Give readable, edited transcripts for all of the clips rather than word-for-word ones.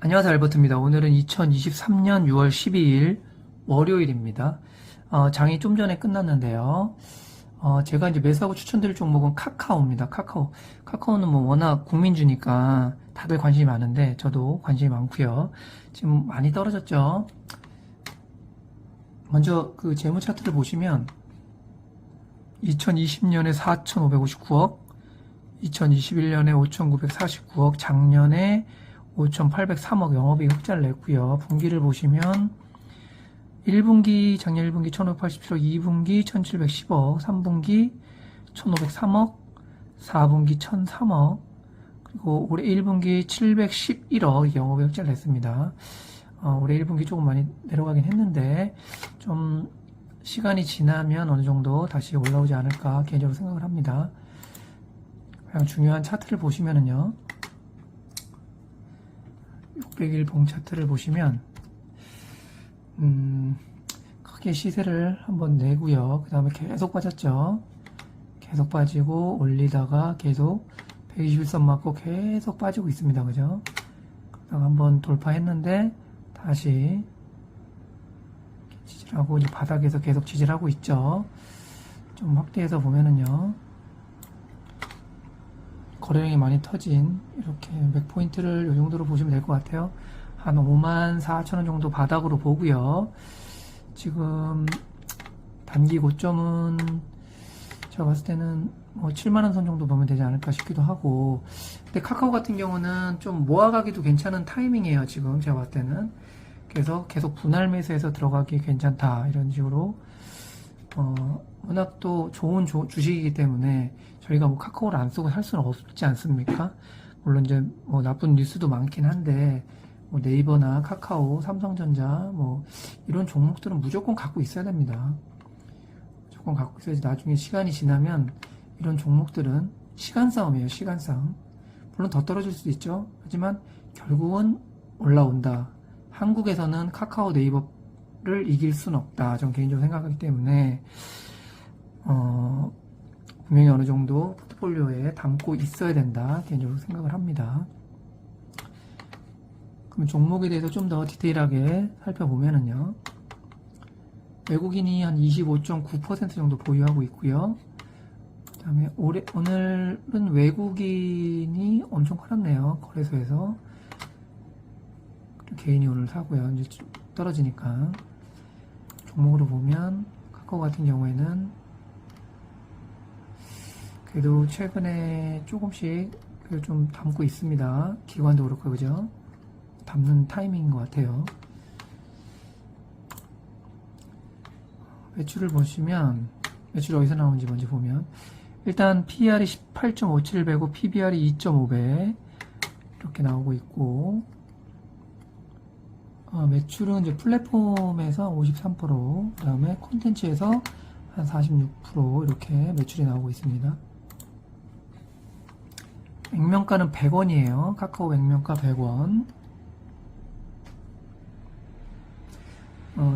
안녕하세요, 알버트입니다. 오늘은 2023년 6월 12일 월요일입니다. 장이 좀 전에 끝났는데요. 제가 이제 매수하고 추천드릴 종목은 카카오입니다. 카카오는 뭐 워낙 국민주니까 다들 관심이 많은데 저도 관심이 많고요. 지금 많이 떨어졌죠. 먼저 그 재무 차트를 보시면 2020년에 4,559억, 2021년에 5,949억, 작년에 5,803억 영업이익 흑자를 냈고요. 분기를 보시면 1분기 작년 1분기 1,587억, 2분기 1,710억, 3분기 1,503억, 4분기 1,003억, 그리고 올해 1분기 711억 영업이익 흑자를 냈습니다. 올해 1분기 조금 많이 내려가긴 했는데 좀 시간이 지나면 어느 정도 다시 올라오지 않을까 개인적으로 생각을 합니다. 가장 중요한 차트를 보시면은요. 600일 봉 차트를 보시면 크게 시세를 한번 내고요. 그 다음에 계속 빠졌죠. 계속 빠지고 올리다가 계속 121선 맞고 계속 빠지고 있습니다. 그죠? 그다가 한번 돌파했는데 다시 지지하고 이제 바닥에서 계속 지지하고 있죠. 좀 확대해서 보면은요. 거래량이 많이 터진 이렇게 맥포인트를 이 정도로 보시면 될 것 같아요. 한 54,000원 정도 바닥으로 보고요. 지금 단기 고점은 제가 봤을 때는 뭐 7만원 선 정도 보면 되지 않을까 싶기도 하고, 근데 카카오 같은 경우는 좀 모아가기도 괜찮은 타이밍이에요. 지금 제가 봤을 때는 그래서 계속 분할 매수해서 들어가기 괜찮다 이런 식으로 워낙 또 좋은 주식이기 때문에 저희가 뭐 카카오를 안 쓰고 살 수는 없지 않습니까? 물론 이제 뭐 나쁜 뉴스도 많긴 한데 뭐 네이버나 카카오, 삼성전자 뭐 이런 종목들은 무조건 갖고 있어야 됩니다. 무조건 갖고 있어야지 나중에 시간이 지나면 이런 종목들은 시간 싸움이에요. 시간 싸움. 물론 더 떨어질 수도 있죠. 하지만 결국은 올라온다. 한국에서는 카카오, 네이버를 이길 수는 없다. 저는 개인적으로 생각하기 때문에 분명히 어느 정도 포트폴리오에 담고 있어야 된다. 개인적으로 생각을 합니다. 그럼 종목에 대해서 좀 더 디테일하게 살펴보면은요. 외국인이 한 25.9% 정도 보유하고 있고요. 그 다음에 오늘은 외국인이 엄청 팔았네요. 거래소에서. 개인이 오늘 사고요. 이제 떨어지니까. 종목으로 보면 카카오 같은 경우에는 그래도 최근에 조금씩 좀 담고 있습니다. 기관도 그렇고, 그죠? 담는 타이밍인 것 같아요. 매출을 보시면, 매출이 어디서 나오는지 먼저 보면, 일단 PER이 18.57배고, PBR이 2.5배, 이렇게 나오고 있고, 매출은 이제 플랫폼에서 53%, 그 다음에 콘텐츠에서 한 46% 이렇게 매출이 나오고 있습니다. 액면가는 100원이에요. 카카오 액면가 100원.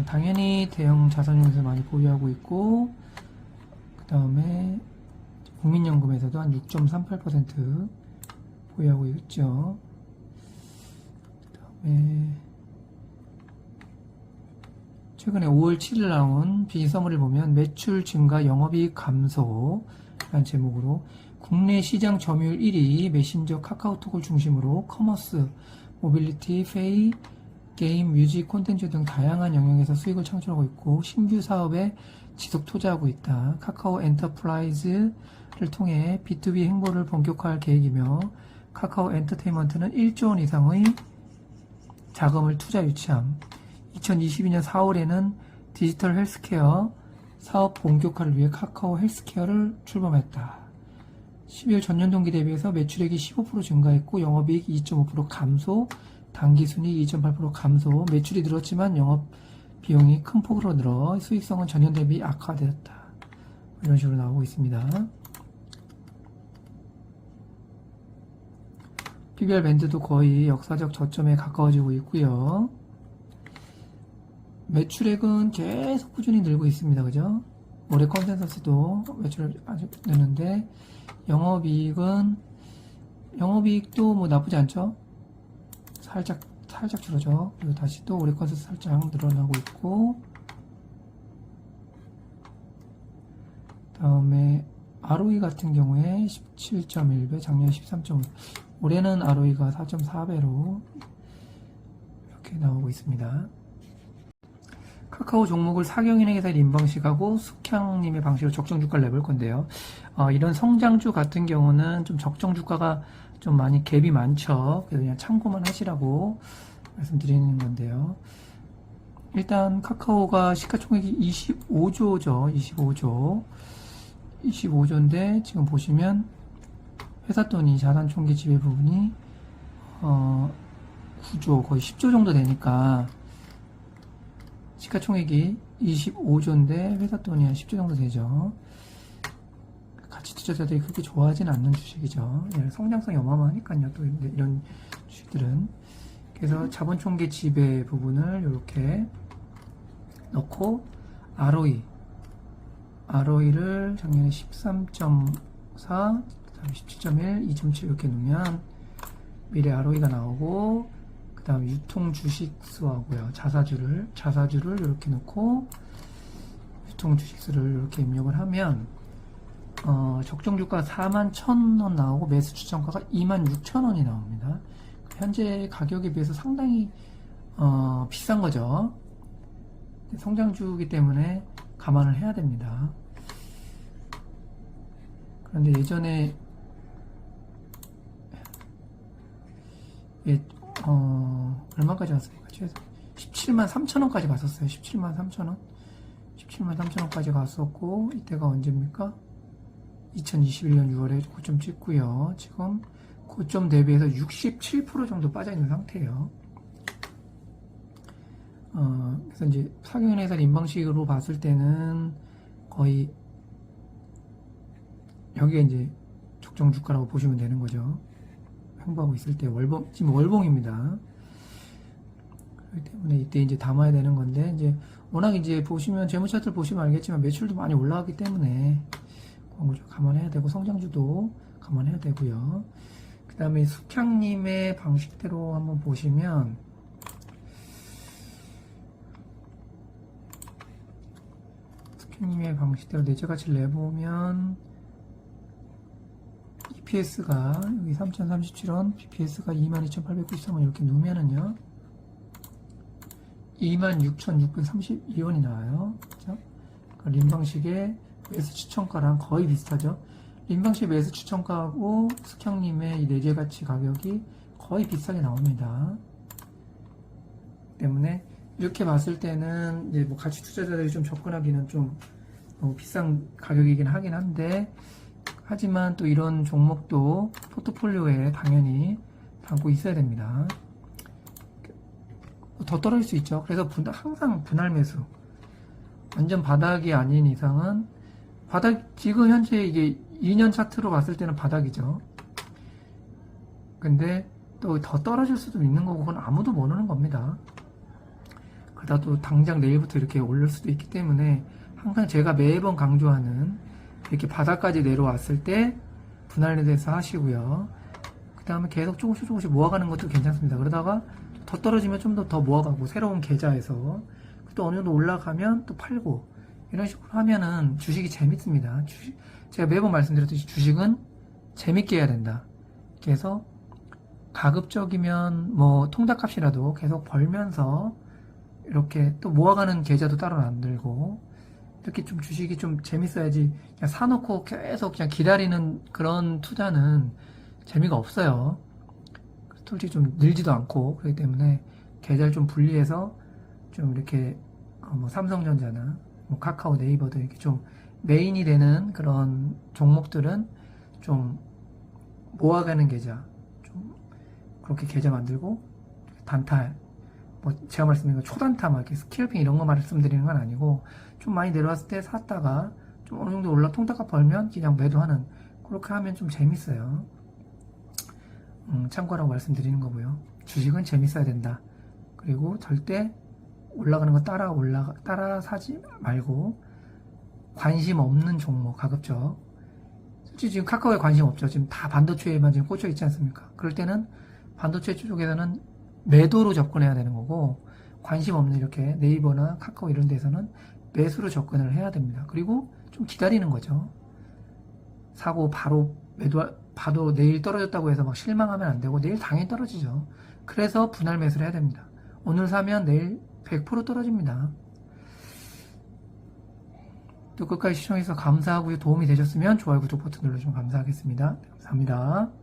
당연히 대형 자산운용에서 많이 보유하고 있고, 그 다음에 국민연금에서도 한 6.38% 보유하고 있죠. 그 다음에 최근에 5월 7일 나온 비서물을 보면 매출 증가 영업이익 감소라는 제목으로 국내 시장 점유율 1위 메신저 카카오톡을 중심으로 커머스, 모빌리티, 페이, 게임, 뮤직, 콘텐츠 등 다양한 영역에서 수익을 창출하고 있고 신규 사업에 지속 투자하고 있다. 카카오 엔터프라이즈를 통해 B2B 행보를 본격화할 계획이며 카카오 엔터테인먼트는 1조 원 이상의 자금을 투자 유치함. 2022년 4월에는 디지털 헬스케어 사업 본격화를 위해 카카오 헬스케어를 출범했다. 12월 전년 동기 대비해서 매출액이 15% 증가했고 영업이익 2.5% 감소, 당기순이익 2.8% 감소, 매출이 늘었지만 영업 비용이 큰 폭으로 늘어 수익성은 전년 대비 악화되었다. 이런 식으로 나오고 있습니다. PBR 밴드도 거의 역사적 저점에 가까워지고 있고요. 매출액은 계속 꾸준히 늘고 있습니다. 그죠? 올해 컨센서스도 매출을 아직 내는데 영업이익도 뭐 나쁘지 않죠? 살짝 살짝 줄어져. 그리고 다시 또 올해 것은 살짝 늘어나고 있고, 다음에 ROE 같은 경우에 17.1배, 작년에 13.5배, 올해는 ROE가 4.4배로 이렇게 나오고 있습니다. 카카오 종목을 사경은행에서 인방식하고 숙향님의 방식으로 적정주가를 내볼 건데요. 이런 성장주 같은 경우는 좀 적정주가가 좀 많이 갭이 많죠. 그래서 그냥 참고만 하시라고 말씀드리는 건데요. 일단 카카오가 시가총액이 25조죠. 25조인데 지금 보시면 회사 돈이 자산총계 지배 부분이 9조 거의 10조 정도 되니까 시가총액이 25조인데 회사 돈이 한 10조 정도 되죠. 가치 투자자들이 그렇게 좋아하진 않는 주식이죠. 성장성이 어마어마하니까요. 또 이런 주식들은. 그래서 자본총계 지배 부분을 이렇게 넣고 ROE를 작년에 13.4, 17.1, 2.7 이렇게 놓으면 미래 ROE가 나오고, 그 다음에 유통 주식수하고요, 자사주를 이렇게 놓고 유통 주식수를 이렇게 입력을 하면 적정주가 41,000원 나오고 매수 추천가가 26,000원이 나옵니다. 현재 가격에 비해서 상당히 비싼 거죠. 성장주이기 때문에 감안을 해야 됩니다. 그런데 예전에 얼마까지 갔습니까? 17만 3천원까지 갔었어요. 17만 3천원까지 갔었고, 이때가 언제입니까? 2021년 6월에 고점 찍고요. 지금 고점 대비해서 67% 정도 빠져있는 상태예요. 그래서 이제 사경은행에서 인방식으로 봤을 때는 거의 여기에 이제 적정주가라고 보시면 되는 거죠. 횡보하고 있을 때 지금 월봉입니다. 그렇기 때문에 이때 이제 담아야 되는 건데, 이제 워낙 이제 보시면 재무차트를 보시면 알겠지만 매출도 많이 올라가기 때문에 그런 걸 좀 감안해야 되고, 성장주도 감안해야 되고요. 그 다음에 숙향님의 방식대로 한번 보시면, 숙향님의 방식대로 내재가치를 내보면 EPS가 여기 3,037원, BPS가 22,893원 이렇게 놓으면은요 26,632원이 나와요. 그렇죠? 림방식의 매수 추천가랑 거의 비슷하죠. 림방식 매수 추천가하고 숙향님의 이 내재가치 가격이 거의 비슷하게 나옵니다. 때문에 이렇게 봤을 때는 이제 뭐 가치 투자자들이 좀 접근하기는 좀 비싼 가격이긴 하긴 한데, 하지만 또 이런 종목도 포트폴리오에 당연히 담고 있어야 됩니다. 더 떨어질 수 있죠. 그래서 항상 분할 매수. 완전 바닥이 아닌 이상은, 지금 현재 이게 2년 차트로 봤을 때는 바닥이죠. 근데 또 더 떨어질 수도 있는 거고, 그건 아무도 모르는 겁니다. 그러다 또 당장 내일부터 이렇게 오를 수도 있기 때문에 항상 제가 매번 강조하는, 이렇게 바닥까지 내려왔을 때 분할에 대해서 하시고요. 그 다음에 계속 조금씩 모아가는 것도 괜찮습니다. 그러다가 더 떨어지면 좀 더 모아가고, 새로운 계좌에서 또 어느 정도 올라가면 또 팔고, 이런 식으로 하면은 주식이 재밌습니다. 제가 매번 말씀드렸듯이 주식은 재밌게 해야 된다. 그래서 가급적이면 뭐 통닭값이라도 계속 벌면서 이렇게 또 모아가는 계좌도 따로 만들고, 이렇게 좀 주식이 좀 재밌어야지 그냥 사놓고 계속 그냥 기다리는 그런 투자는 재미가 없어요. 솔직히 좀 늘지도 않고. 그렇기 때문에 계좌를 좀 분리해서 좀 이렇게 뭐 삼성전자나 뭐 카카오, 네이버도 이렇게 좀 메인이 되는 그런 종목들은 좀 모아가는 계좌, 좀 그렇게 계좌 만들고, 단타, 뭐 제가 말씀드린 거 초단타 막 이렇게 스킬핑 이런 거 말씀드리는 건 아니고, 좀 많이 내려왔을 때 샀다가 좀 어느 정도 통닭값 벌면 그냥 매도하는, 그렇게 하면 좀 재밌어요. 참고라고 말씀드리는 거고요. 주식은 재밌어야 된다. 그리고 절대 올라가는 거 따라 사지 말고, 관심 없는 종목 가급적. 솔직히 지금 카카오에 관심 없죠. 지금 다 반도체에만 지금 꽂혀 있지 않습니까? 그럴 때는 반도체 쪽에서는 매도로 접근해야 되는 거고, 관심 없는 이렇게 네이버나 카카오 이런 데서는 매수로 접근을 해야 됩니다. 그리고 좀 기다리는 거죠. 사고 바로 봐도 내일 떨어졌다고 해서 막 실망하면 안 되고, 내일 당연히 떨어지죠. 그래서 분할 매수를 해야 됩니다. 오늘 사면 내일 100% 떨어집니다. 또 끝까지 시청해주셔서 감사하고요. 도움이 되셨으면 좋아요, 구독 버튼 눌러주시면 감사하겠습니다. 감사합니다.